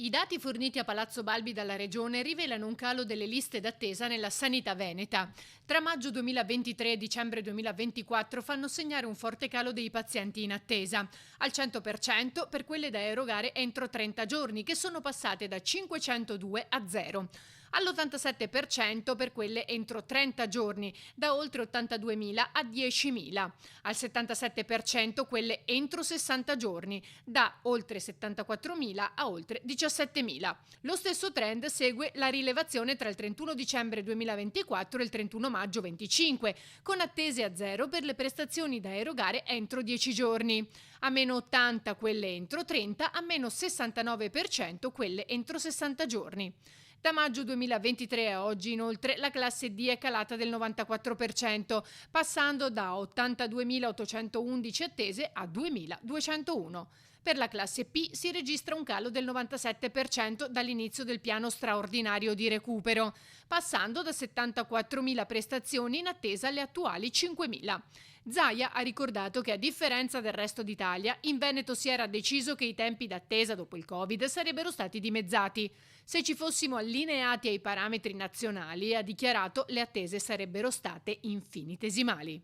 I dati forniti a Palazzo Balbi dalla Regione rivelano un calo delle liste d'attesa nella sanità veneta. Tra maggio 2023 e dicembre 2024 fanno segnare un forte calo dei pazienti in attesa, al 100% per quelle da erogare entro 30 giorni, che sono passate da 502 a 0. All'87% per quelle entro 30 giorni, da oltre 82.000 a 10.000. Al 77% quelle entro 60 giorni, da oltre 74.000 a oltre 17.000. Lo stesso trend segue la rilevazione tra il 31 dicembre 2024 e il 31 maggio 25, con attese a 0 per le prestazioni da erogare entro 10 giorni, a meno 80 quelle entro 30, a meno 69% quelle entro 60 giorni. Da maggio 2023 a oggi, inoltre, la classe D è calata del 94%, passando da 82.811 attese a 2.201. Per la classe P si registra un calo del 97% dall'inizio del piano straordinario di recupero, passando da 74.000 prestazioni in attesa alle attuali 5.000. Zaia ha ricordato che, a differenza del resto d'Italia, in Veneto si era deciso che i tempi d'attesa dopo il Covid sarebbero stati dimezzati. Se ci fossimo allineati ai parametri nazionali, ha dichiarato, le attese sarebbero state infinitesimali.